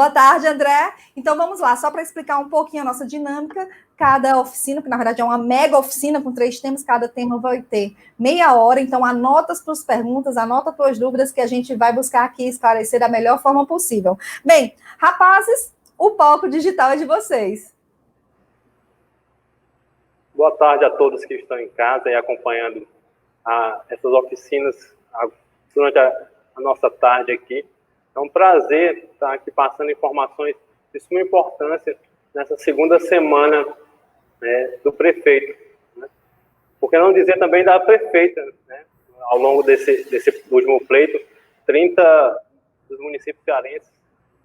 Boa tarde, André. Então, vamos lá, só para explicar um pouquinho a nossa dinâmica, cada oficina, que na verdade é uma mega oficina com 3 temas, cada tema vai ter meia hora, então anota as tuas perguntas, anota as tuas dúvidas, que a gente vai buscar aqui esclarecer da melhor forma possível. Bem, rapazes, o palco digital é de vocês. Boa tarde a todos que estão em casa e acompanhando essas oficinas durante a nossa tarde aqui. É um prazer estar aqui passando informações de suma importância nessa segunda semana do prefeito. Né? Por que não dizer também da prefeita? Né? Ao longo desse último pleito, 30 dos municípios cearenses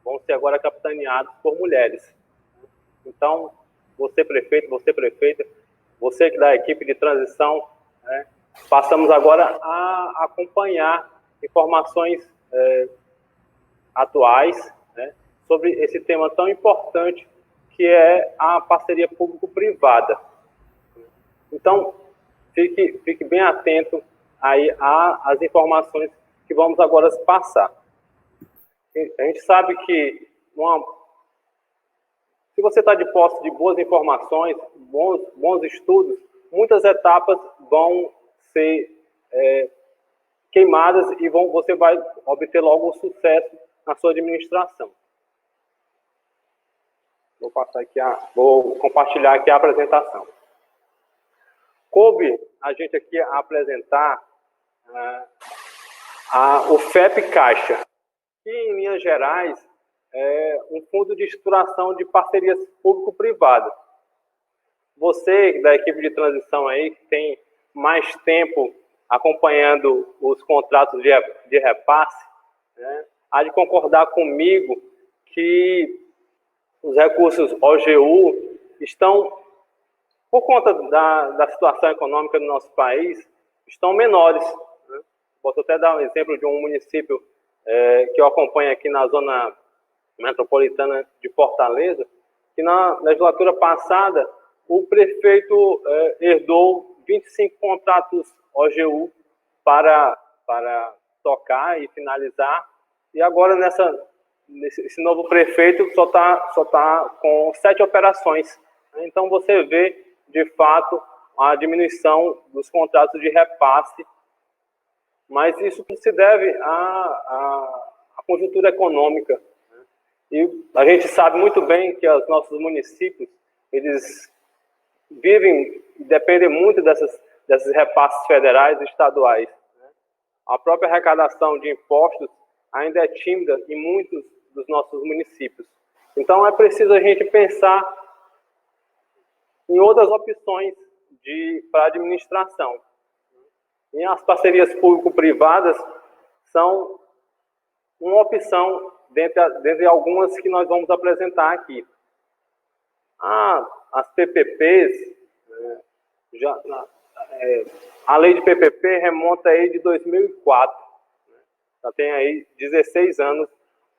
vão ser agora capitaneados por mulheres. Então, você prefeito, você prefeita, você que da equipe de transição, né? Passamos agora a acompanhar informações atuais, né, sobre esse tema tão importante que é a parceria público-privada. Então, fique bem atento aí às informações que vamos agora passar. A gente sabe que se você está de posse de boas informações, bons estudos, muitas etapas vão ser queimadas e você vai obter logo o sucesso na sua administração. Vou compartilhar aqui a apresentação. Coube a gente aqui apresentar o FEP Caixa, que em linhas gerais é um fundo de estruturação de parcerias público-privadas. Você da equipe de transição aí, que tem mais tempo acompanhando os contratos de repasse, né, há de concordar comigo que os recursos OGU estão, por conta da situação econômica do nosso país, estão menores. Né? Posso até dar um exemplo de um município que eu acompanho aqui na zona metropolitana de Fortaleza, que na legislatura passada o prefeito herdou 25 contratos OGU para tocar e finalizar, e agora esse novo prefeito só tá com 7 operações. Então você vê, de fato, a diminuição dos contratos de repasse, mas isso se deve à conjuntura econômica. E a gente sabe muito bem que os nossos municípios, eles vivem e dependem muito desses repasses federais e estaduais. A própria arrecadação de impostos ainda é tímida em muitos dos nossos municípios. Então, é preciso a gente pensar em outras opções para a administração. E as parcerias público-privadas são uma opção dentre algumas que nós vamos apresentar aqui. As PPPs, a lei de PPP remonta aí de 2004. Já tem aí 16 anos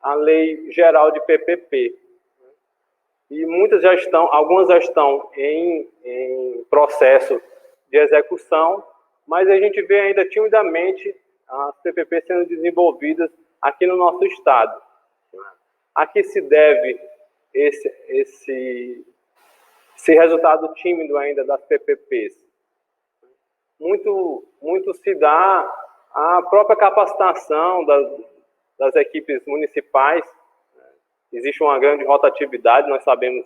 a lei geral de PPP. E algumas já estão em processo de execução, mas a gente vê ainda timidamente as PPP sendo desenvolvidas aqui no nosso estado. A que se deve esse resultado tímido ainda das PPPs? Muito se dá à própria capacitação das equipes municipais. Existe uma grande rotatividade, nós sabemos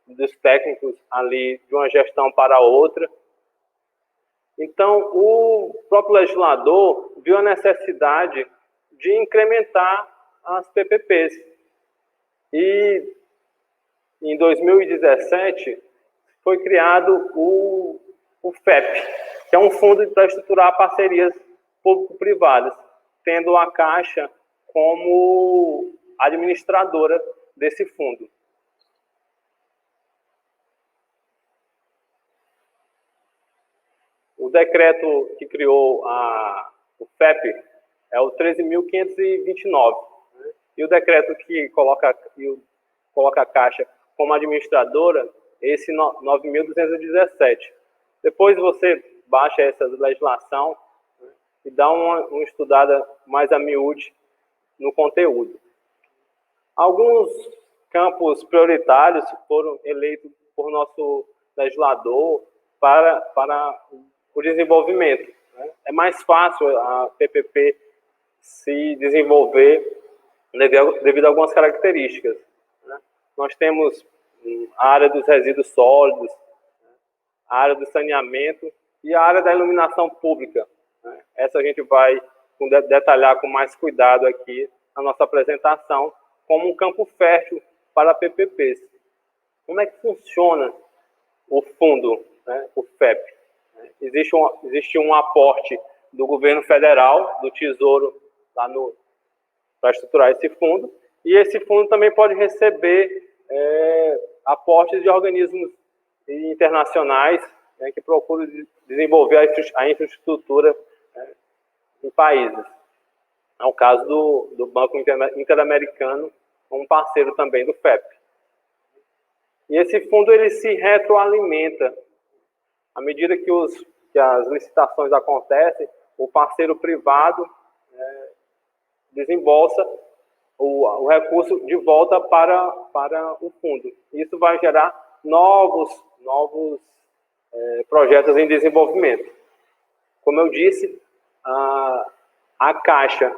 dos técnicos ali de uma gestão para outra. Então, o próprio legislador viu a necessidade de incrementar as PPPs. E em 2017 foi criado o FEP, que é um fundo para estruturar parcerias público-privadas, tendo a Caixa como administradora desse fundo. O decreto que criou o FEP é o 13.529, né? E o decreto que coloca a Caixa como administradora é esse 9.217. Depois você baixa essa legislação, né, e dá uma estudada mais a miúde no conteúdo. Alguns campos prioritários foram eleitos por nosso legislador para o desenvolvimento, né? É mais fácil a PPP se desenvolver devido a algumas características, né? Nós temos a área dos resíduos sólidos, a área do saneamento e a área da iluminação pública, né? Essa a gente vai detalhar com mais cuidado aqui na nossa apresentação, como um campo fértil para PPPs. Como é que funciona o fundo, né, o FEP? Existe um aporte do governo federal, do Tesouro, para estruturar esse fundo, e esse fundo também pode receber aportes de organismos internacionais, né, que procuram desenvolver a infraestrutura, né, em países. É o caso do Banco Interamericano, um parceiro também do FEP. E esse fundo ele se retroalimenta. À medida que as licitações acontecem, o parceiro privado desembolsa o recurso de volta para o fundo. Isso vai gerar novos projetos em desenvolvimento. Como eu disse, a Caixa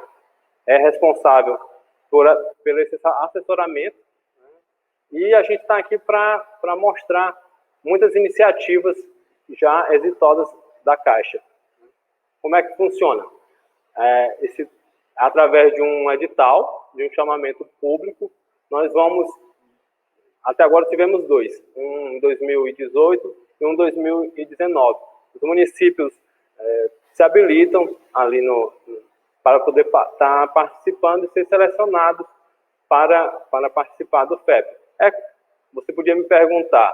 é responsável pelo esse assessoramento, né? E a gente está aqui para mostrar muitas iniciativas já exitosas da Caixa. Como é que funciona? Através de um edital, de um chamamento público, nós vamos... Até agora tivemos dois, um em 2018 e um em 2019. Os municípios se habilitam ali para poder estar participando e ser selecionados para participar do FEP. Você podia me perguntar,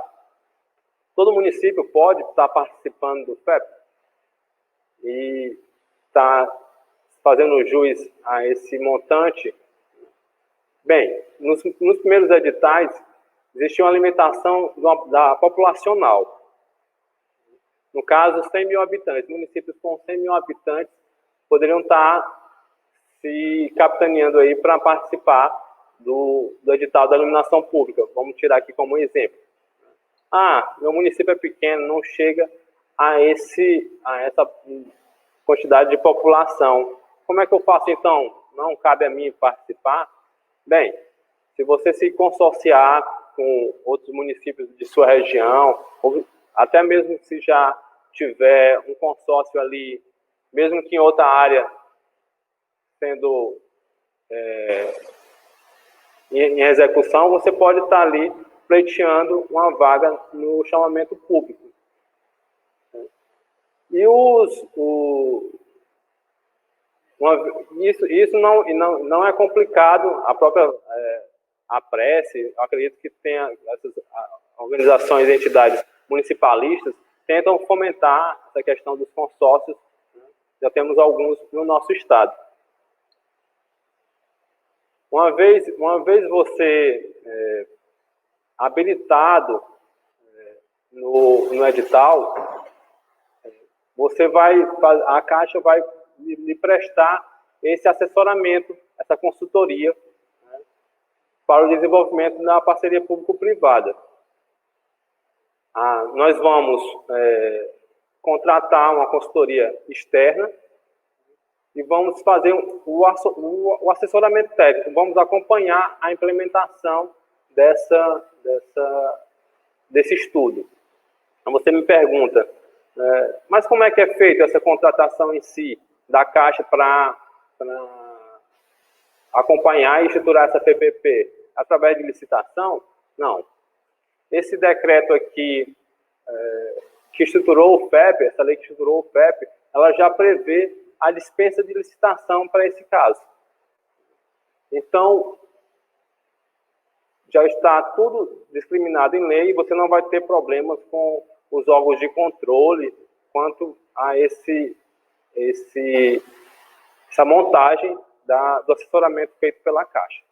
todo município pode estar participando do FEP? E está fazendo jus a esse montante? Bem, nos primeiros editais, existia uma limitação da populacional. No caso, 100 mil habitantes. Municípios com 100 mil habitantes poderiam estar se capitaneando aí para participar do edital da iluminação pública. Vamos tirar aqui como exemplo. Meu município é pequeno, não chega a essa quantidade de população. Como é que eu faço então? Não cabe a mim participar? Bem, se você se consorciar com outros municípios de sua região, ou até mesmo se já tiver um consórcio ali, mesmo que em outra área, sendo em execução, você pode estar ali pleiteando uma vaga no chamamento público. E isso não é complicado. A própria a Prece, acredito que tenha essas organizações e entidades municipalistas tentam fomentar essa questão dos consórcios, né? Já temos alguns no nosso estado. Uma vez você habilitado no edital, a Caixa vai lhe prestar esse assessoramento, essa consultoria, né, para o desenvolvimento da parceria público-privada. Nós vamos contratar uma consultoria externa e vamos fazer o assessoramento técnico, vamos acompanhar a implementação desse estudo. Então você me pergunta, mas como é que é feita essa contratação em si da Caixa para acompanhar e estruturar essa PPP? Através de licitação? Não. Esse decreto aqui, que estruturou o FEP, essa lei que estruturou o FEP, ela já prevê a dispensa de licitação para esse caso. Então, já está tudo discriminado em lei e você não vai ter problemas com os órgãos de controle quanto a essa montagem do assessoramento feito pela Caixa.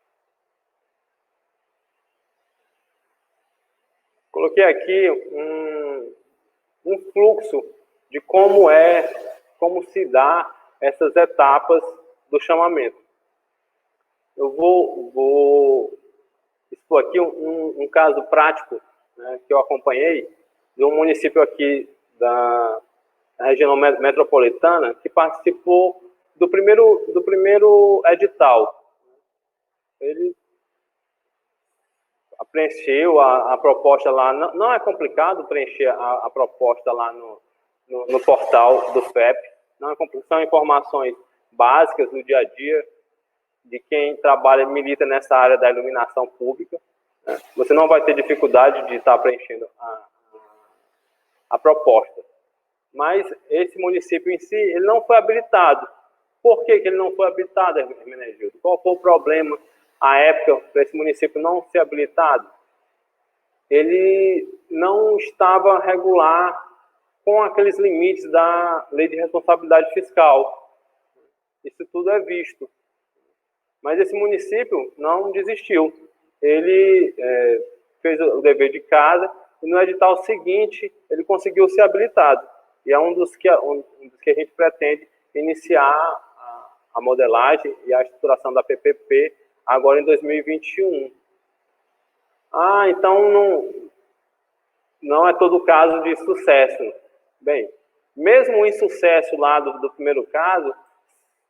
Coloquei aqui um fluxo de como se dá essas etapas do chamamento. Eu vou Foi aqui um caso prático, né, que eu acompanhei, de um município aqui da região metropolitana que participou do primeiro edital. Ele preencheu a proposta lá, não é complicado preencher a proposta lá no portal do FEP, não é complicado, são informações básicas do dia a dia de quem trabalha e milita nessa área da iluminação pública. Né? Você não vai ter dificuldade de estar preenchendo a proposta. Mas esse município em si, ele não foi habilitado. Por que ele não foi habilitado, Hermenegildo? Qual foi o problema, à época, para esse município não ser habilitado? Ele não estava regular com aqueles limites da Lei de Responsabilidade Fiscal. Isso tudo é visto. Mas esse município não desistiu. Ele fez o dever de casa e no edital seguinte ele conseguiu ser habilitado. E é um dos que a gente pretende iniciar a modelagem e a estruturação da PPP agora em 2021. Então não é todo caso de sucesso. Bem, mesmo o insucesso lá do primeiro caso,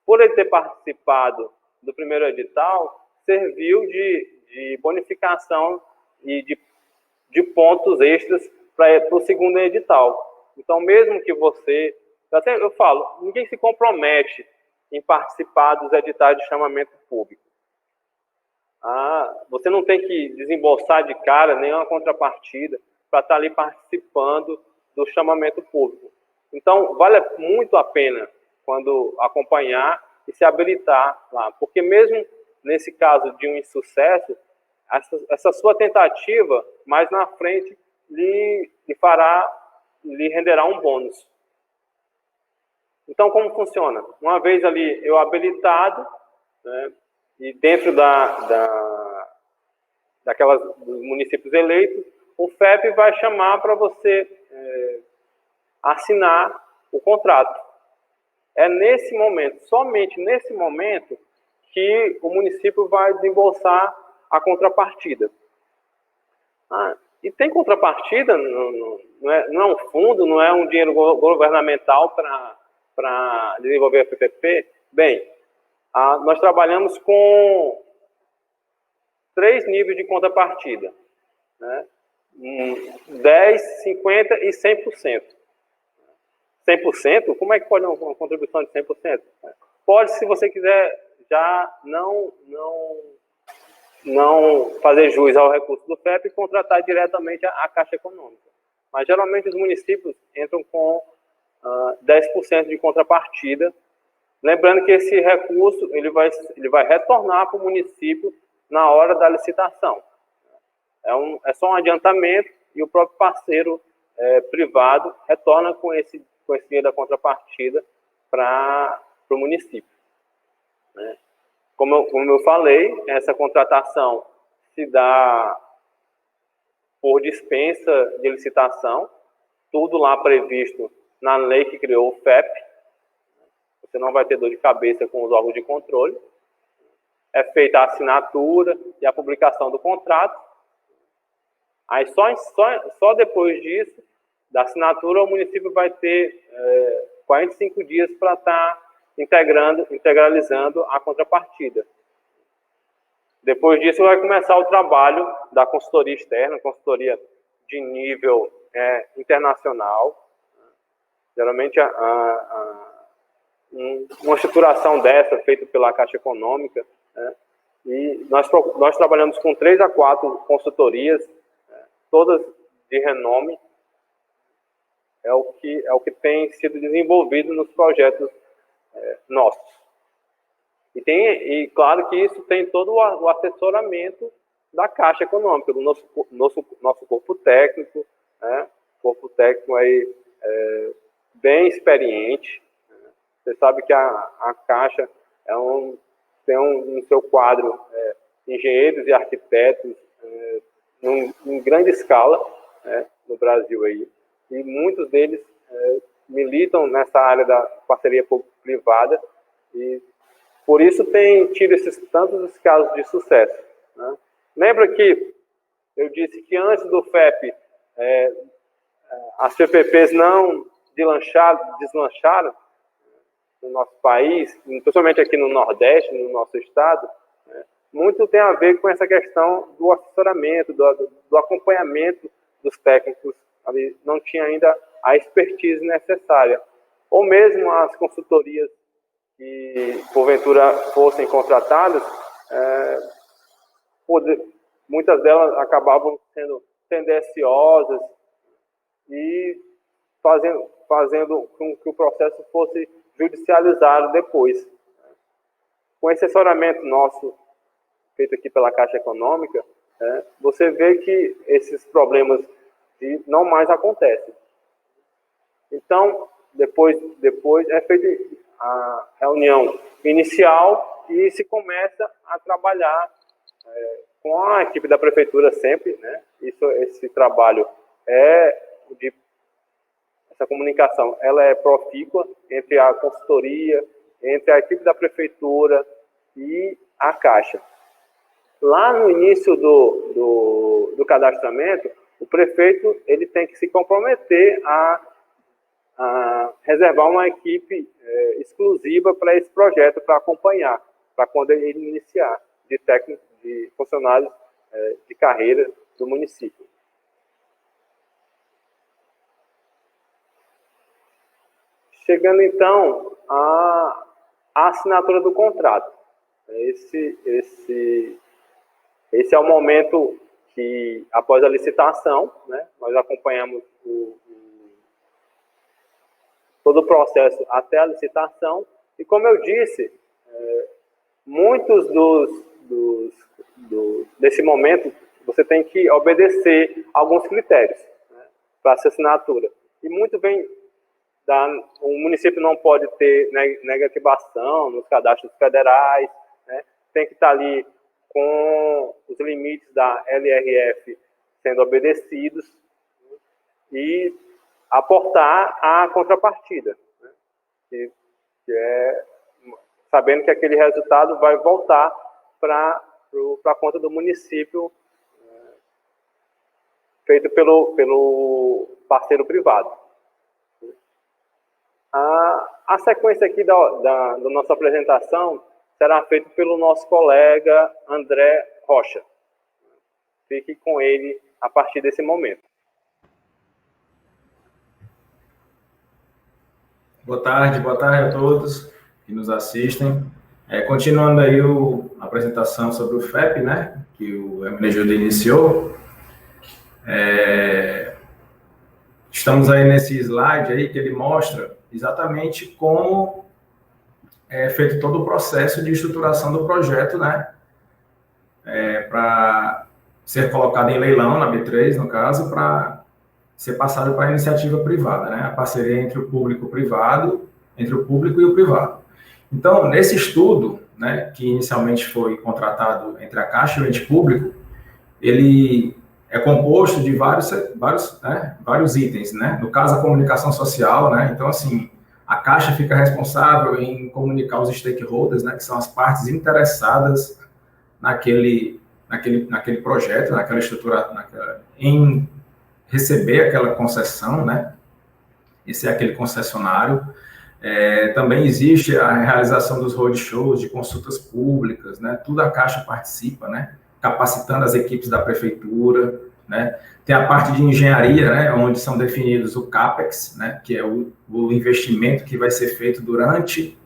por ele ter participado do primeiro edital, serviu de bonificação e de pontos extras para o segundo edital. Então, mesmo que você... Eu falo, ninguém se compromete em participar dos editais de chamamento público. Você não tem que desembolsar de cara nenhuma contrapartida para estar ali participando do chamamento público. Então, vale muito a pena quando acompanhar e se habilitar lá. Porque mesmo nesse caso de um insucesso, essa sua tentativa, mais na frente, lhe renderá um bônus. Então, como funciona? Uma vez ali eu habilitado, né, e dentro dos municípios eleitos, o FEP vai chamar para você assinar o contrato. É nesse momento, somente nesse momento, que o município vai desembolsar a contrapartida. E tem contrapartida, não é um fundo, não é um dinheiro governamental para desenvolver a PPP. Bem, nós trabalhamos com 3 níveis de contrapartida, né? 10, 50 e 100%. 100%? Como é que pode uma contribuição de 100%? Pode, se você quiser já não fazer jus ao recurso do FEP e contratar diretamente a Caixa Econômica. Mas, geralmente, os municípios entram com 10% de contrapartida. Lembrando que esse recurso ele vai retornar para o município na hora da licitação. É só um adiantamento e o próprio parceiro privado retorna com esse dinheiro da contrapartida para o município. Né? Como eu falei, essa contratação se dá por dispensa de licitação, tudo lá previsto na lei que criou o FEP. Você não vai ter dor de cabeça com os órgãos de controle. É feita a assinatura e a publicação do contrato. Aí só depois disso, da assinatura, o município vai ter 45 dias para estar integralizando a contrapartida. Depois disso, vai começar o trabalho da consultoria externa, consultoria de nível internacional. Geralmente, uma estruturação dessa feita pela Caixa Econômica, né? E nós trabalhamos com 3 a 4 consultorias, todas de renome. É o que tem sido desenvolvido nos projetos nossos. E claro que isso tem todo o assessoramento da Caixa Econômica, do nosso corpo técnico, né? Corpo técnico aí bem experiente. Você sabe que a Caixa tem no seu quadro engenheiros e arquitetos em grande escala, né, no Brasil aí, e muitos deles militam nessa área da parceria público-privada e por isso tem tido tantos casos de sucesso. Né? Lembra que eu disse que antes do FEP, as PPPs não deslancharam no nosso país, principalmente aqui no Nordeste, no nosso estado, né? Muito tem a ver com essa questão do assessoramento, do acompanhamento dos técnicos. Ali não tinha ainda a expertise necessária. Ou mesmo as consultorias que, porventura, fossem contratadas, muitas delas acabavam sendo tendenciosas e fazendo com que o processo fosse judicializado depois. Com esse assessoramento nosso, feito aqui pela Caixa Econômica, você vê que esses problemas não mais acontecem. Então, depois é feita a reunião inicial e se começa a trabalhar com a equipe da prefeitura sempre, né? Esse trabalho essa comunicação, ela é profícua entre a consultoria, entre a equipe da prefeitura e a Caixa. Lá no início do cadastramento, o prefeito ele tem que se comprometer a reservar uma equipe exclusiva para esse projeto, para acompanhar, para quando ele iniciar, de técnicos, de funcionários de carreira do município. Chegando, então, à assinatura do contrato. Esse é o momento que, após a licitação, né, nós acompanhamos todo o processo até a licitação. E, como eu disse, muitos desse momento, você tem que obedecer alguns critérios, né, para essa assinatura. E muito bem... O município não pode ter negativação nos cadastros federais, né? Tem que estar ali com os limites da LRF sendo obedecidos, né? E aportar a contrapartida, né? Que é sabendo que aquele resultado vai voltar para a conta do município, feito pelo parceiro privado. A sequência aqui da nossa apresentação será feita pelo nosso colega André Rocha. Fique com ele a partir desse momento. Boa tarde a todos que nos assistem. Continuando aí a apresentação sobre o FEP, né, que o Hermenegildo iniciou. Estamos aí nesse slide aí que ele mostra exatamente como é feito todo o processo de estruturação do projeto, né, para ser colocado em leilão na B3, no caso, para ser passado para a iniciativa privada, né, a parceria entre o público e o privado, entre o público e o privado. Então, nesse estudo, né, que inicialmente foi contratado entre a Caixa e o ente público, ele é composto de vários itens, né? No caso, a comunicação social, né? Então, assim, a Caixa fica responsável em comunicar os stakeholders, né? Que são as partes interessadas naquele projeto, naquela estrutura, em receber aquela concessão, né? Esse é aquele concessionário. Também existe a realização dos roadshows, de consultas públicas, né? Tudo a Caixa participa, né? Capacitando as equipes da prefeitura, né? Tem a parte de engenharia, né, onde são definidos o CAPEX, né, que é o investimento que vai ser feito durante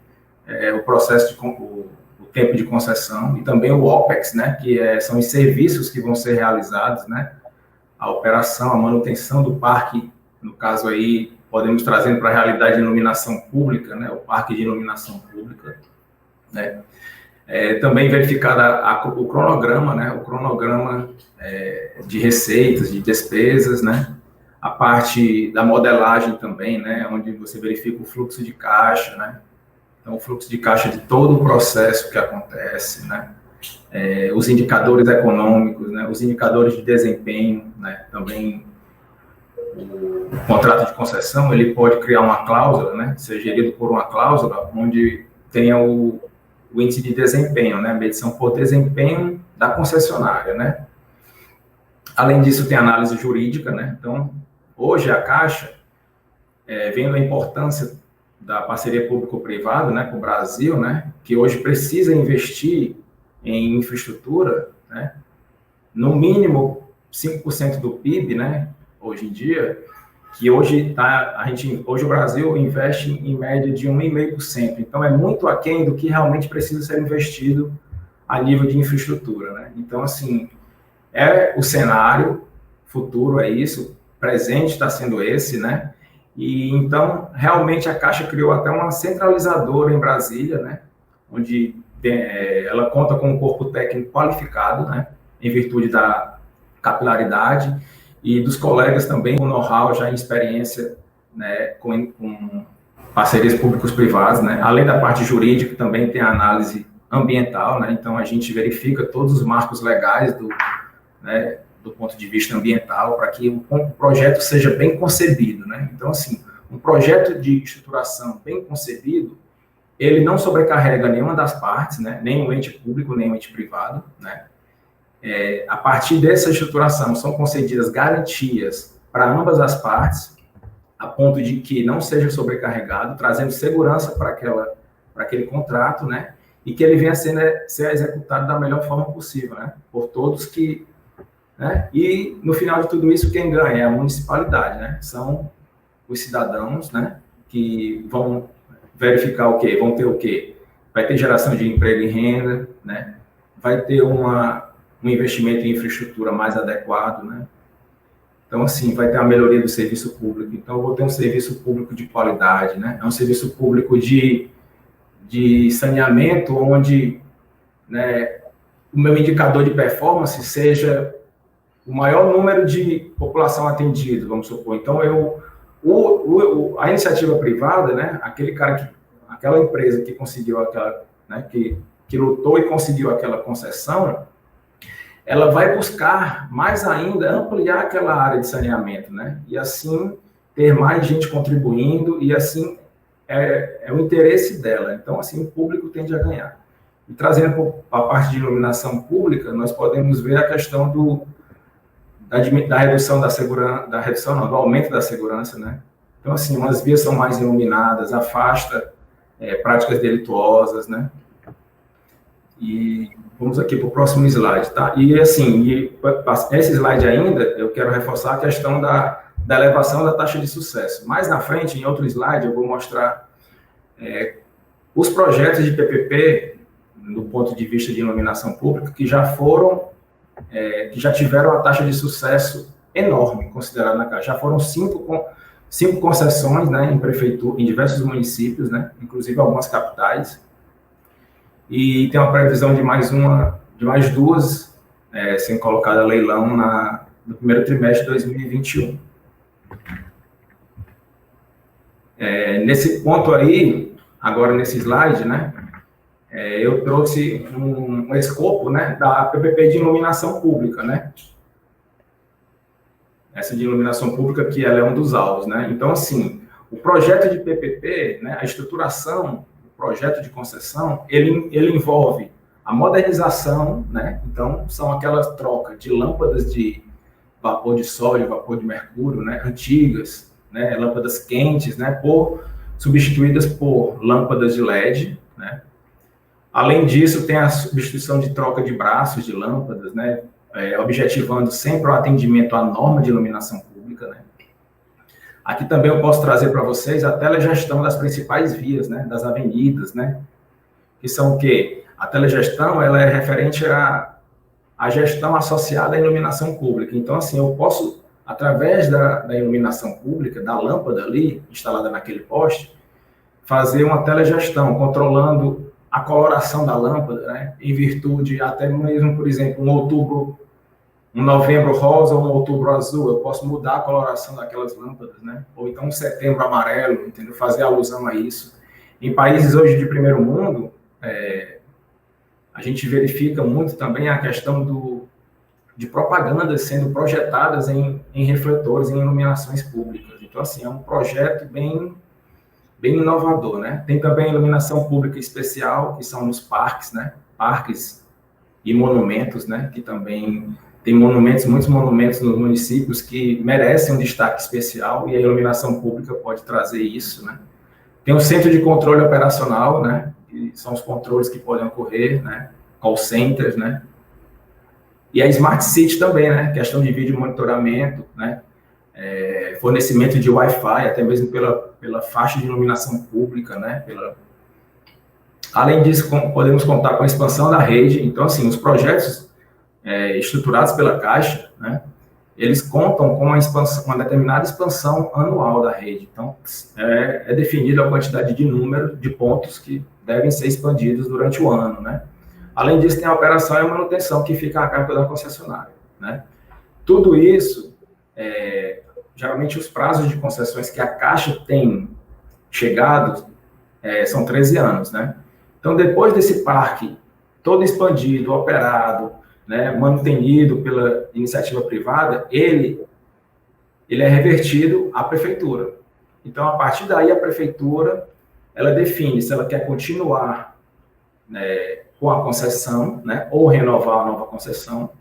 o processo o tempo de concessão, e também o OPEX, né, que são os serviços que vão ser realizados, né, a operação, a manutenção do parque, no caso aí, podemos trazer para a realidade de iluminação pública, né, o parque de iluminação pública, né. Também verificado o cronograma, né, o cronograma de receitas, de despesas, né, a parte da modelagem também, né, onde você verifica o fluxo de caixa, né, então o fluxo de caixa de todo o processo que acontece, né, os indicadores econômicos, né, os indicadores de desempenho, né, também o contrato de concessão, ele pode criar uma cláusula, né, ser gerido por uma cláusula onde tenha o índice de desempenho, né, medição por desempenho da concessionária, né. Além disso, tem análise jurídica, né? Então, hoje a Caixa, vendo a importância da parceria público-privada, né, para o Brasil, né, que hoje precisa investir em infraestrutura, né, no mínimo 5% do PIB, né, hoje em dia, que hoje hoje o Brasil investe em média de 1,5%. Então, é muito aquém do que realmente precisa ser investido a nível de infraestrutura, né? Então, assim, o cenário futuro, é isso, presente está sendo esse, né? E então, realmente, a Caixa criou até uma centralizadora em Brasília, né? Onde ela conta com um corpo técnico qualificado, né? Em virtude da capilaridade e dos colegas também com know-how, já em experiência, né? Com parcerias públicos-privadas, né? Além da parte jurídica, também tem a análise ambiental, né? Então, a gente verifica todos os marcos legais né, do ponto de vista ambiental, para que o projeto seja bem concebido, né? Então, assim, um projeto de estruturação bem concebido, ele não sobrecarrega nenhuma das partes, né? Nem o ente público, nem o ente privado, né? A partir dessa estruturação, são concedidas garantias para ambas as partes, a ponto de que não seja sobrecarregado, trazendo segurança para aquele contrato, né? E que ele venha a ser executado da melhor forma possível, né? Por todos que... né? E, no final de tudo isso, quem ganha é a municipalidade, né? São os cidadãos, né? Que vão verificar o quê? Vão ter o quê? Vai ter geração de emprego e renda, né? Vai ter um investimento em infraestrutura mais adequado, né? Então, assim, vai ter a melhoria do serviço público. Então, eu vou ter um serviço público de qualidade, né? É um serviço público de saneamento, onde, né, o meu indicador de performance seja o maior número de população atendida, vamos supor. Então, a iniciativa privada, né, aquela empresa que conseguiu né, que lutou e conseguiu aquela concessão, ela vai buscar mais ainda ampliar aquela área de saneamento, né, e assim ter mais gente contribuindo, e assim é o interesse dela. Então, assim, o público tende a ganhar. E trazendo para a parte de iluminação pública, nós podemos ver a questão da redução da segurança, do aumento da segurança, né? Então, assim, umas vias são mais iluminadas, afasta práticas delituosas, né? E vamos aqui para o próximo slide, tá? E, assim, esse slide ainda, eu quero reforçar a questão da elevação da taxa de sucesso. Mais na frente, em outro slide, eu vou mostrar os projetos de PPP, do ponto de vista de iluminação pública, que já tiveram a taxa de sucesso enorme, considerada na Caixa. Já foram cinco concessões, né, em diversos municípios, né, inclusive algumas capitais, e tem uma previsão de mais duas sendo colocada a leilão no primeiro trimestre de 2021. Nesse ponto aí, agora nesse slide, né, eu trouxe um escopo, né, da PPP de iluminação pública, né? Essa de iluminação pública, que ela é um dos alvos, né? Então, assim, o projeto de PPP, né, a estruturação, o projeto de concessão, ele envolve a modernização, né? Então, são aquelas trocas de lâmpadas de vapor de sódio, vapor de mercúrio, né, antigas, né, lâmpadas quentes, né, substituídas por lâmpadas de LED, né? Além disso, tem a substituição de troca de braços de lâmpadas, né, objetivando sempre o atendimento à norma de iluminação pública, né. Aqui também eu posso trazer para vocês a telegestão das principais vias, né, das avenidas, né, que são o quê? A telegestão, ela é referente à gestão associada à iluminação pública. Então, assim, eu posso, através da iluminação pública, da lâmpada ali, instalada naquele poste, fazer uma telegestão, controlando a coloração da lâmpada, né, em virtude, até mesmo, por exemplo, um novembro rosa ou um outubro azul, eu posso mudar a coloração daquelas lâmpadas, né, ou então um setembro amarelo, entendeu? Fazer alusão a isso. Em países hoje de primeiro mundo, a gente verifica muito também a questão de propagandas sendo projetadas em refletores, em iluminações públicas. Então, assim, é um projeto bem inovador, né? Tem também iluminação pública especial, que são nos parques, né? Parques e monumentos, né? Que também tem monumentos, muitos monumentos nos municípios que merecem um destaque especial e a iluminação pública pode trazer isso, né? Tem um centro de controle operacional, né? Que são os controles que podem ocorrer, né? Call centers, né? E a Smart City também, né? Questão de vídeo monitoramento, né? Fornecimento de Wi-Fi, até mesmo pela faixa de iluminação pública, né? Além disso, podemos contar com a expansão da rede. Então, assim, os projetos estruturados pela Caixa, né, eles contam com uma determinada expansão anual da rede. Então, é definida a quantidade de número de pontos que devem ser expandidos durante o ano, né? Além disso, tem a operação e a manutenção que fica a cargo da concessionária, né? Tudo isso, geralmente os prazos de concessões que a Caixa tem chegado são 13 anos, né? Então, depois desse parque todo expandido, operado, né, mantenido pela iniciativa privada, ele é revertido à prefeitura. Então, a partir daí, a prefeitura, ela define se ela quer continuar, né, com a concessão, né, ou renovar a nova concessão,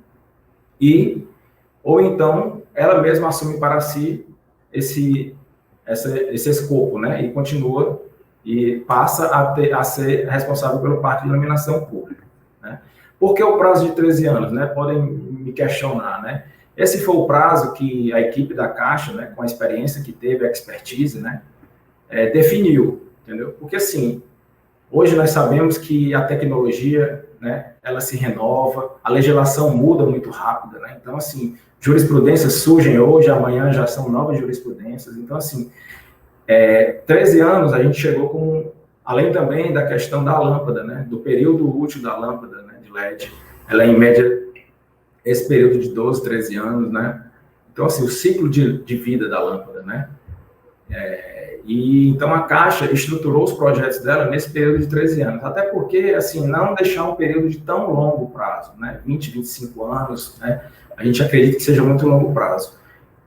ou então, ela mesma assume para si esse escopo, né, e continua, e passa a ser responsável pelo parque de iluminação pública, né. Por que o prazo de 13 anos, né? Podem me questionar, né? Esse foi o prazo que a equipe da Caixa, né, com a experiência que teve, a expertise, né, definiu, entendeu? Porque, assim, hoje nós sabemos que a tecnologia, né, ela se renova, a legislação muda muito rápido, né? Então, assim, jurisprudências surgem hoje, amanhã já são novas jurisprudências. Então, assim, 13 anos a gente chegou com, além também da questão da lâmpada, né, do período útil da lâmpada, né, LED, ela é em média esse período de 12, 13 anos, né? Então, assim, o ciclo de vida da lâmpada, né? E então a Caixa estruturou os projetos dela nesse período de 13 anos, até porque, assim, não deixar um período de tão longo prazo, né? 20, 25 anos, né? A gente acredita que seja muito longo prazo.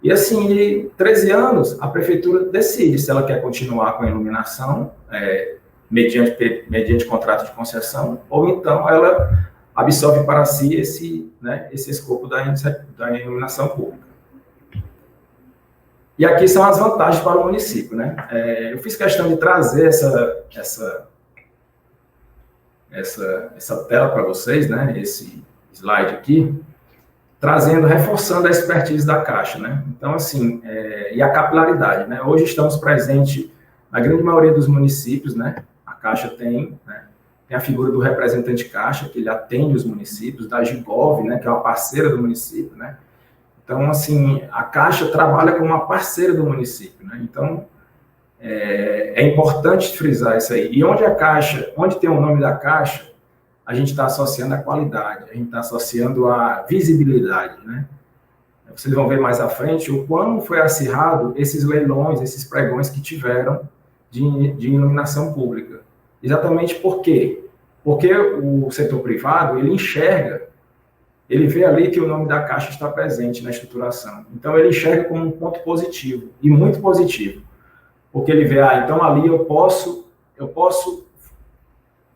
E, assim, de 13 anos, a prefeitura decide se ela quer continuar com a iluminação, mediante contrato de concessão, ou então ela absorve para si esse escopo da iluminação pública. E aqui são as vantagens para o município, né? Eu fiz questão de trazer essa tela para vocês, né? Esse slide aqui, reforçando a expertise da Caixa, né? Então, assim, e a capilaridade, né? Hoje estamos presentes na grande maioria dos municípios, né? A Caixa tem, né? Tem a figura do representante Caixa, que ele atende os municípios, da Gigov, né, que é uma parceira do município, né? Então, assim, a Caixa trabalha como uma parceira do município, né? Então, é importante frisar isso aí. E onde tem o nome da Caixa, a gente está associando a qualidade, a gente está associando a visibilidade, né? Vocês vão ver mais à frente o quão foi acirrado esses leilões, esses pregões que tiveram de iluminação pública. Exatamente por quê? Porque o setor privado, ele enxerga, ele vê ali que o nome da Caixa está presente na estruturação. Então, ele enxerga como um ponto positivo, e muito positivo. Porque ele vê, então ali eu posso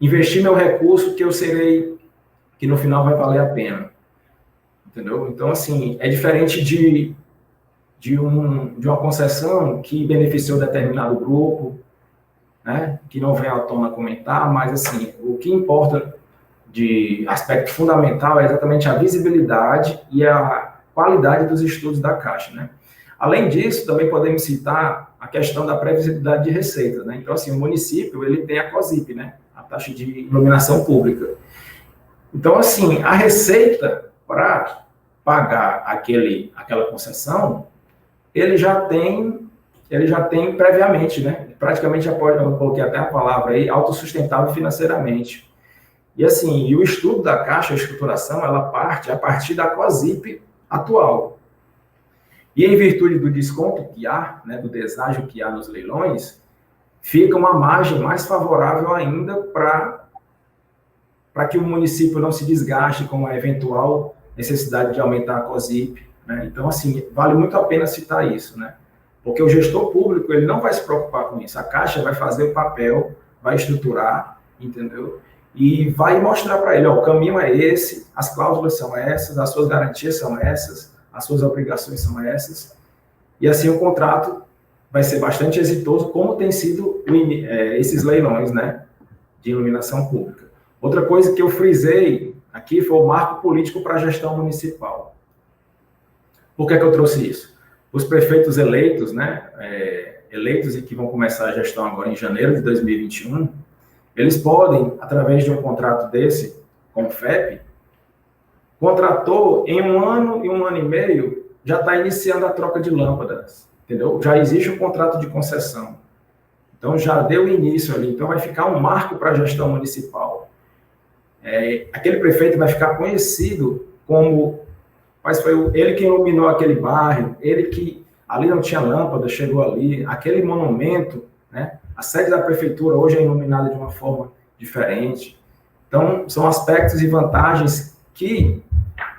investir meu recurso que eu serei, que no final vai valer a pena. Entendeu? Então, assim, é diferente de uma concessão que beneficiou determinado grupo, né, que não vem à tona comentar, mas, assim, o que importa de aspecto fundamental é exatamente a visibilidade e a qualidade dos estudos da Caixa, né? Além disso, também podemos citar a questão da previsibilidade de receita, né? Então, assim, o município, ele tem a COSIP, né? A taxa de iluminação pública. Então, assim, a receita para pagar aquela concessão, ele já tem previamente, né? Praticamente, eu coloquei até a palavra aí, autossustentável financeiramente. E, assim, o estudo da Caixa, a estruturação, ela parte a partir da COSIP atual. E em virtude do desconto que há, né, do deságio que há nos leilões, fica uma margem mais favorável ainda para que o município não se desgaste com a eventual necessidade de aumentar a COSIP, né? Então, assim, vale muito a pena citar isso, né? Porque o gestor público, ele não vai se preocupar com isso. A Caixa vai fazer o papel, vai estruturar, entendeu? e vai mostrar para ele, ó, o caminho é esse, as cláusulas são essas, as suas garantias são essas, as suas obrigações são essas, e assim o contrato vai ser bastante exitoso, como tem sido esses leilões, né, de iluminação pública. Outra coisa que eu frisei aqui foi o marco político para a gestão municipal. Por que eu trouxe isso? Os prefeitos eleitos, né, eleitos e que vão começar a gestão agora em janeiro de 2021, eles podem, através de um contrato desse, com o FEP, contratou em 1 ano e 1 ano e meio, já está iniciando a troca de lâmpadas, entendeu? Já existe um contrato de concessão. Então, já deu início ali. Então, vai ficar um marco para a gestão municipal. Aquele prefeito vai ficar conhecido como... Mas foi ele que iluminou aquele bairro, ele que ali não tinha lâmpada, chegou ali, aquele monumento, né? A sede da prefeitura hoje é iluminada de uma forma diferente. Então, são aspectos e vantagens que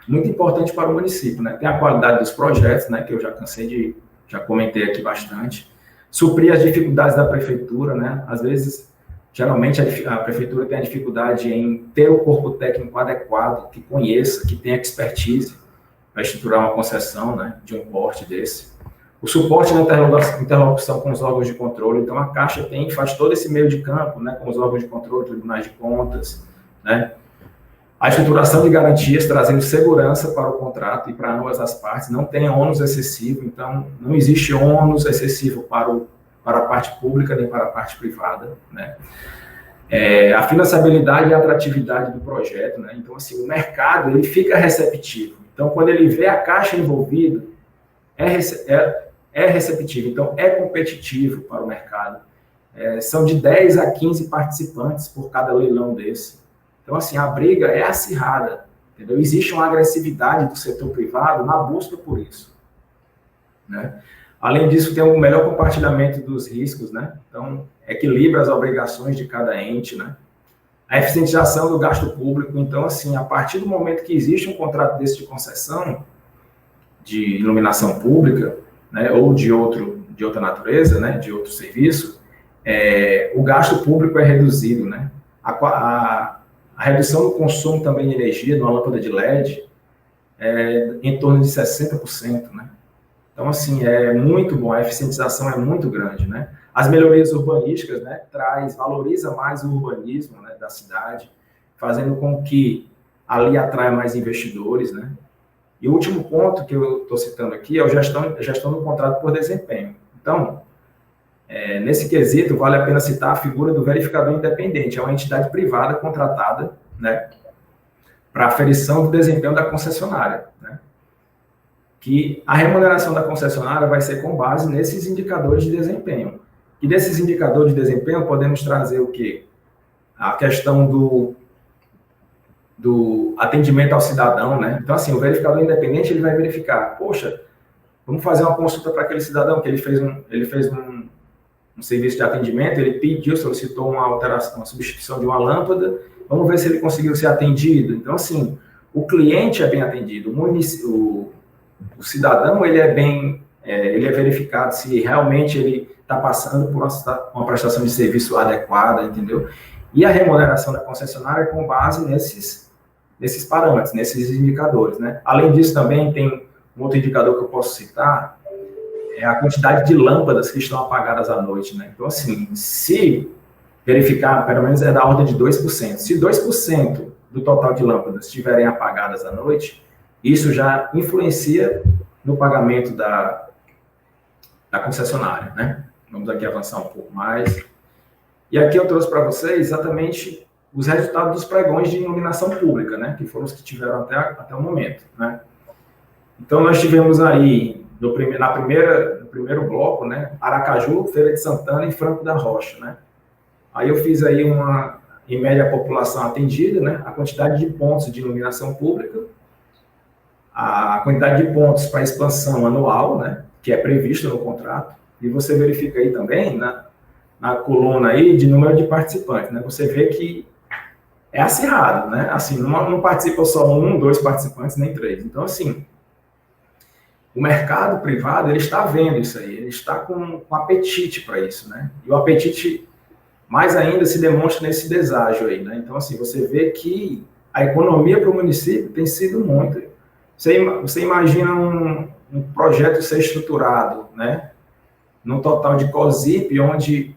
muito importante para o município, né? Tem a qualidade dos projetos, né? Que eu já comentei aqui bastante. Suprir as dificuldades da prefeitura, né? Às vezes, geralmente a prefeitura tem a dificuldade em ter o corpo técnico adequado, que conheça, que tenha expertise para estruturar uma concessão, né, de um porte desse. O suporte na interlocução com os órgãos de controle. Então, a Caixa faz todo esse meio de campo, né, com os órgãos de controle, tribunais de contas, né. A estruturação de garantias, trazendo segurança para o contrato e para ambas as partes. Não tem ônus excessivo, então, não existe ônus excessivo para a parte pública nem para a parte privada, né. A financiabilidade e a atratividade do projeto, né. Então, assim, o mercado, ele fica receptivo. Então, quando ele vê a Caixa envolvida, é receptivo, então é competitivo para o mercado. São de 10 a 15 participantes por cada leilão desse. Então, assim, a briga é acirrada, entendeu? Existe uma agressividade do setor privado na busca por isso, né? Além disso, tem um melhor compartilhamento dos riscos, né? Então, equilibra as obrigações de cada ente, né? A eficientização do gasto público. Então, assim, a partir do momento que existe um contrato desse de concessão, de iluminação pública, né, ou de outra natureza, né, de outro serviço, o gasto público é reduzido, né? A redução do consumo também de energia numa lâmpada de LED é em torno de 60%, né? Então, assim, é muito bom, a eficientização é muito grande, né? As melhorias urbanísticas, né, valoriza mais o urbanismo, né, da cidade, fazendo com que ali atraia mais investidores, né? E o último ponto que eu estou citando aqui é a gestão do contrato por desempenho. Então, nesse quesito, vale a pena citar a figura do verificador independente, é uma entidade privada contratada, né, para aferição do desempenho da concessionária, né? Que a remuneração da concessionária vai ser com base nesses indicadores de desempenho. E desses indicadores de desempenho, podemos trazer o quê? A questão do atendimento ao cidadão, né? Então, assim, o verificador independente, ele vai verificar, poxa, vamos fazer uma consulta para aquele cidadão que ele fez um serviço de atendimento, ele solicitou uma alteração, uma substituição de uma lâmpada, vamos ver se ele conseguiu ser atendido. Então, assim, o cliente é bem atendido, o cidadão, ele é verificado se realmente ele está passando por uma prestação de serviço adequada, entendeu? E a remuneração da concessionária é com base nesses parâmetros, nesses indicadores, né? Além disso, também tem um outro indicador que eu posso citar, é a quantidade de lâmpadas que estão apagadas à noite, né? Então, assim, se verificar, pelo menos é da ordem de 2%. Se 2% do total de lâmpadas estiverem apagadas à noite, isso já influencia no pagamento da concessionária, né? Vamos aqui avançar um pouco mais. E aqui eu trouxe para vocês exatamente os resultados dos pregões de iluminação pública, né? Que foram os que tiveram até o momento, né? Então, nós tivemos aí, no primeiro bloco, né? Aracaju, Feira de Santana e Franco da Rocha, né? Aí eu fiz aí em média, a população atendida, né? A quantidade de pontos de iluminação pública, a quantidade de pontos para expansão anual, né? Que é previsto no contrato. E você verifica aí também, na coluna aí, de número de participantes, né? Você vê que é acirrado, né? Assim, não participa só 1, 2 participantes, nem 3. Então, assim, o mercado privado, ele está vendo isso aí, ele está com apetite para isso, né? E o apetite mais ainda se demonstra nesse deságio aí, né? Então, assim, você vê que a economia para o município tem sido muito. Você imagina um projeto ser estruturado, né? Num total de COSIP, onde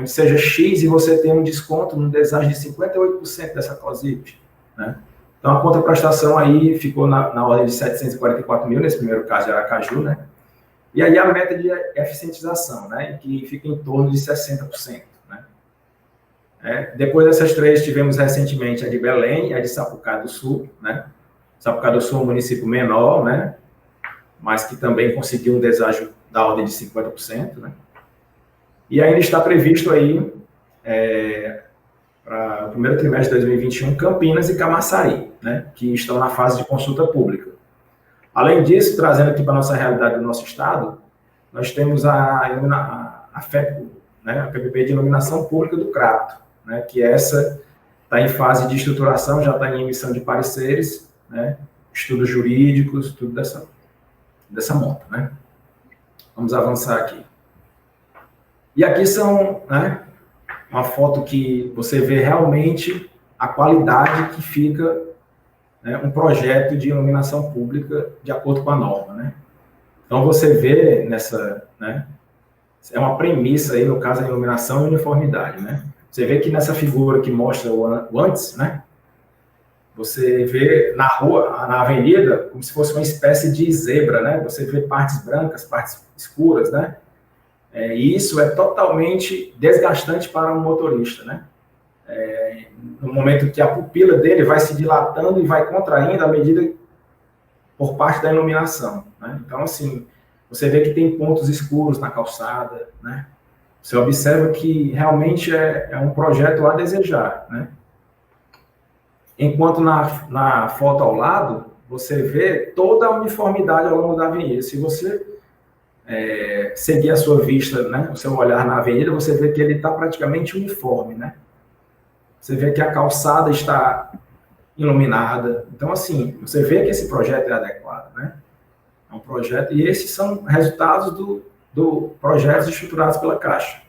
seja X e você tem um desconto no deságio de 58% dessa COSIP, né? Então, a contraprestação aí ficou na ordem de 744 mil, nesse primeiro caso de Aracaju, né? E aí a meta de eficientização, né? Que fica em torno de 60%, né? Depois dessas três, tivemos recentemente a de Belém e a de Sapucaí do Sul, né? Sapucaí do Sul é um município menor, né? Mas que também conseguiu um deságio da ordem de 50%, né? E ainda está previsto aí, para o primeiro trimestre de 2021, Campinas e Camaçari, né? Que estão na fase de consulta pública. Além disso, trazendo aqui para a nossa realidade do nosso estado, nós temos a FEP, né? A PPP de Iluminação Pública do Crato, né? Que essa está em fase de estruturação, já está em emissão de pareceres, né? Estudos jurídicos, tudo dessa monta, né? Vamos avançar aqui. E aqui são, né, uma foto que você vê realmente a qualidade que fica, né, um projeto de iluminação pública de acordo com a norma, né? Então você vê nessa, né, é uma premissa aí, no caso, a iluminação e uniformidade, né? Você vê que nessa figura que mostra o antes, né? Você vê na rua, na avenida, como se fosse uma espécie de zebra, né? Você vê partes brancas, partes escuras, né? E isso é totalmente desgastante para um motorista, né? No momento que a pupila dele vai se dilatando e vai contraindo à medida por parte da iluminação, né? Então, assim, você vê que tem pontos escuros na calçada, né? Você observa que realmente é um projeto a desejar, né? Enquanto na foto ao lado, você vê toda a uniformidade ao longo da avenida. Se você seguir a sua vista, né, o seu olhar na avenida, você vê que ele está praticamente uniforme, né? Você vê que a calçada está iluminada. Então, assim, você vê que esse projeto é adequado, né? É um projeto, e esses são resultados do projetos estruturados pela Caixa.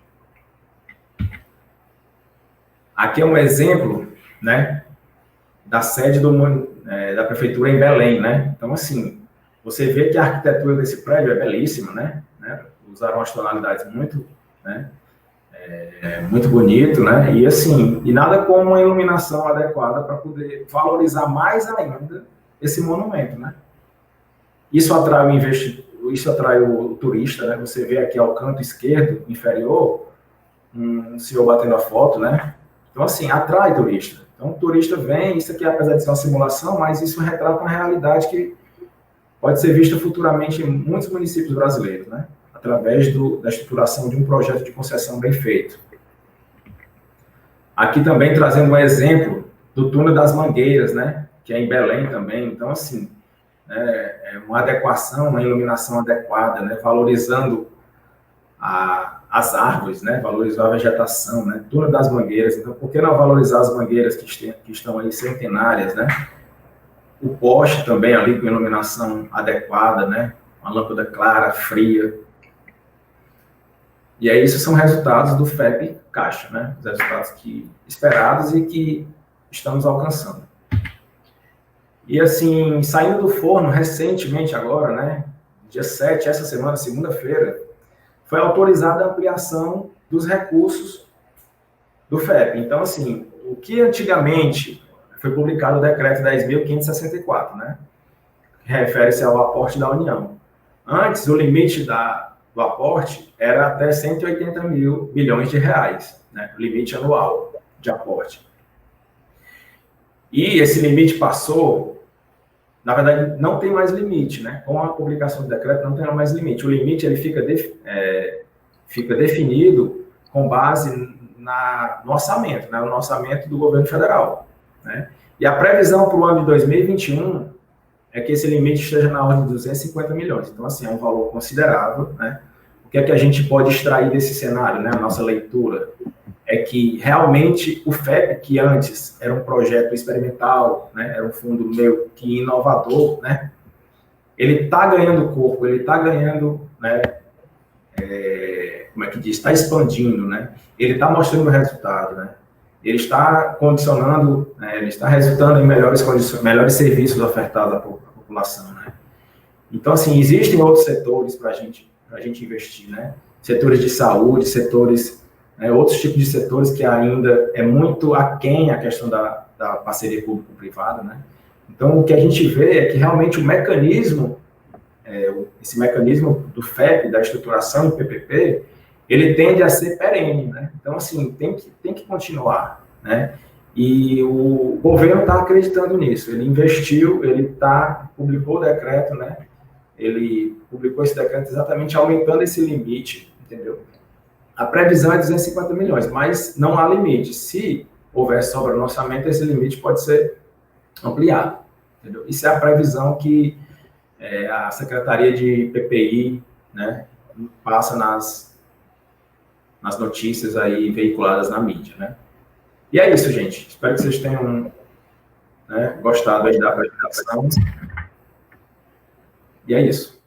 Aqui é um exemplo, né, da sede da prefeitura em Belém, né? Então, assim, você vê que a arquitetura desse prédio é belíssima, né? Usaram as tonalidades muito, né? Muito bonito, né? E assim, e nada como uma iluminação adequada para poder valorizar mais ainda esse monumento, né? Isso atrai o investidor, isso atrai o turista, né? Você vê aqui ao canto esquerdo inferior um senhor batendo a foto, né? Então, assim, atrai turista. Então, o turista vem, isso aqui, apesar de ser uma simulação, mas isso retrata uma realidade que pode ser vista futuramente em muitos municípios brasileiros, né? Através da estruturação de um projeto de concessão bem feito. Aqui também trazendo um exemplo do túnel das Mangueiras, né? Que é em Belém também. Então, assim, é uma adequação, uma iluminação adequada, né? Valorizando as árvores, né? Valorizar a vegetação, né? Túnel das Mangueiras. Então, por que não valorizar as mangueiras que estão aí centenárias, né? O poste também ali com iluminação adequada, né? Uma lâmpada clara, fria. E aí, esses são resultados do FEP Caixa, né? Os resultados esperados e que estamos alcançando. E assim, saindo do forno recentemente agora, né? Dia 7, essa semana, segunda-feira, foi autorizada a ampliação dos recursos do FEP. Então, assim, o que antigamente foi publicado o decreto 10.564, né? Que refere-se ao aporte da União. Antes, o limite do aporte era até 180 mil bilhões de reais, né? O limite anual de aporte. E esse limite passou, na verdade, não tem mais limite, né? Com a publicação do decreto, não tem mais limite. O limite ele fica definido com base no orçamento, né? No orçamento do governo federal, né? E a previsão para o ano de 2021 é que esse limite esteja na ordem de 250 milhões. Então, assim, é um valor considerável, né? O que é que a gente pode extrair desse cenário, né? A nossa leitura é que, realmente, o FEP, que antes era um projeto experimental, né? Era um fundo meio que inovador, né? Ele está ganhando corpo, ele está ganhando, né? como é que diz, está expandindo, né? Ele está mostrando resultado, né? Ele está condicionando, né? Ele está resultando em melhores serviços ofertados à população, né? Então, assim, existem outros setores para a gente investir, né? Setores de saúde, setores, né, outros tipos de setores que ainda é muito aquém a questão da parceria público-privada, né? Então, o que a gente vê é que realmente o mecanismo, esse mecanismo do FEP, da estruturação em PPP, ele tende a ser perene, né? Então, assim, tem que continuar, né? E o governo está acreditando nisso. Ele investiu, publicou o decreto, né? Ele publicou esse decreto exatamente aumentando esse limite, entendeu? A previsão é 250 milhões, mas não há limite. Se houver sobra no orçamento, esse limite pode ser ampliado, entendeu? Isso é a previsão que a Secretaria de PPI, né, passa nas notícias aí veiculadas na mídia, né? E é isso, gente. Espero que vocês tenham, né, gostado aí da apresentação. E é isso.